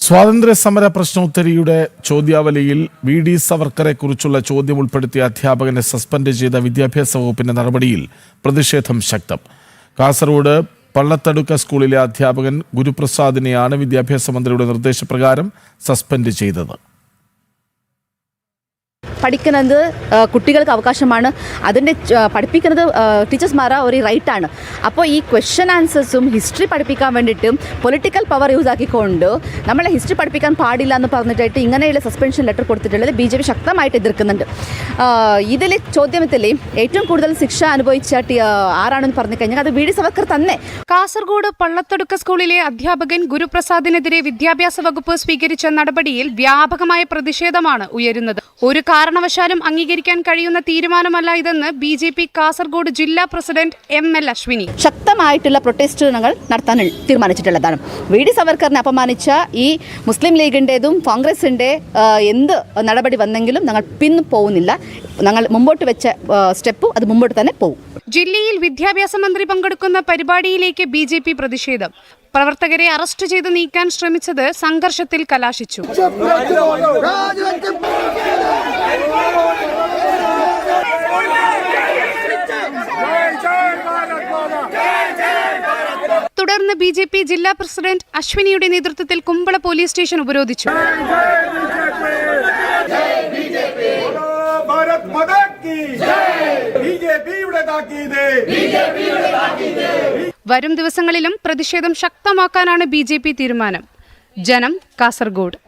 സ്വാതന്ത്ര്യ സമര പ്രശ്നോത്തരിയുടെ ചോദ്യാവലിയിൽ വി.ഡി. സവർക്കറെക്കുറിച്ചുള്ള ചോദ്യം ഉൾപ്പെടുത്തിയ അധ്യാപകനെ സസ്പെൻഡ് ചെയ്ത വിദ്യാഭ്യാസ വകുപ്പിന്റെ നടപടിയിൽ പ്രതിഷേധം ശക്തം. കാസർഗോഡ് പള്ളത്തടുക്ക സ്കൂളിലെ അധ്യാപകൻ ഗുരുപ്രസാദിനെയാണ് വിദ്യാഭ്യാസ മന്ത്രിയുടെ നിർദ്ദേശപ്രകാരം സസ്പെൻഡ് ചെയ്തത്. പഠിക്കുന്നത് കുട്ടികൾക്ക് അവകാശമാണ്. അതിൻ്റെ പഠിപ്പിക്കുന്നത് ടീച്ചേഴ്സ്മാരെ ഒരു റൈറ്റാണ്. അപ്പോൾ ഈ ക്വസ്റ്റ്യൻ ആൻസേഴ്സും ഹിസ്റ്ററി പഠിപ്പിക്കാൻ വേണ്ടിയിട്ടും പൊളിറ്റിക്കൽ പവർ യൂസ് ആക്കിക്കൊണ്ട് നമ്മളെ ഹിസ്റ്ററി പഠിപ്പിക്കാൻ പാടില്ല എന്ന് പറഞ്ഞിട്ടായിട്ട് ഇങ്ങനെയുള്ള സസ്പെൻഷൻ ലെറ്റർ കൊടുത്തിട്ടുള്ളത് BJP ശക്തമായിട്ട് എതിർക്കുന്നുണ്ട്. ഇതിൽ ചോദ്യത്തിൽ ഏറ്റവും കൂടുതൽ ശിക്ഷ അനുഭവിച്ച ആരാണെന്ന് പറഞ്ഞു കഴിഞ്ഞാൽ അത് V.D. സവർക്കർ തന്നെ. കാസർഗോഡ് പള്ളത്തടുക്ക സ്കൂളിലെ അധ്യാപകൻ ഗുരുപ്രസാദിനെതിരെ വിദ്യാഭ്യാസ വകുപ്പ് സ്വീകരിച്ച നടപടിയിൽ വ്യാപകമായ പ്രതിഷേധമാണ് ഉയരുന്നത്. ഒരു കാരണവശാലും അംഗീകരിക്കാൻ കഴിയുന്ന തീരുമാനമല്ല ഇതെന്ന് BJP കാസർഗോഡ് ജില്ലാ പ്രസിഡന്റ് ML അശ്വിനി ശക്തമായിട്ടുള്ള പ്രൊട്ടസ്റ്റ് ഞങ്ങൾ നടത്താൻ തീരുമാനിച്ചിട്ടുള്ളതാണ്. V.D. സവർക്കറിനെ അപമാനിച്ച ഈ മുസ്ലിം ലീഗിൻ്റെതും കോൺഗ്രസിൻ്റെ എന്ത് നടപടി വന്നെങ്കിലും ഞങ്ങൾ പോകുന്നില്ല. ഞങ്ങൾ മുമ്പോട്ട് വെച്ച സ്റ്റെപ്പ് അത് മുമ്പോട്ട് തന്നെ പോകും. ജില്ലയിൽ വിദ്യാഭ്യാസ മന്ത്രി പങ്കെടുക്കുന്ന പരിപാടിയിലേക്ക് BJP പ്രതിഷേധം. പ്രവർത്തകരെ അറസ്റ്റ് ചെയ്ത് നീക്കാൻ ശ്രമിച്ചത് സംഘർഷത്തിൽ കലാശിച്ചു. തുടർന്ന് BJP ജില്ലാ പ്രസിഡന്റ് അശ്വിനിയുടെ നേതൃത്വത്തിൽ കുമ്പള പോലീസ് സ്റ്റേഷൻ ഉപരോധിച്ചു. വരും ദിവസങ്ങളിലും പ്രതിഷേധം ശക്തമാക്കാനാണ് BJP തീരുമാനം. ജനം, കാസർഗോഡ്.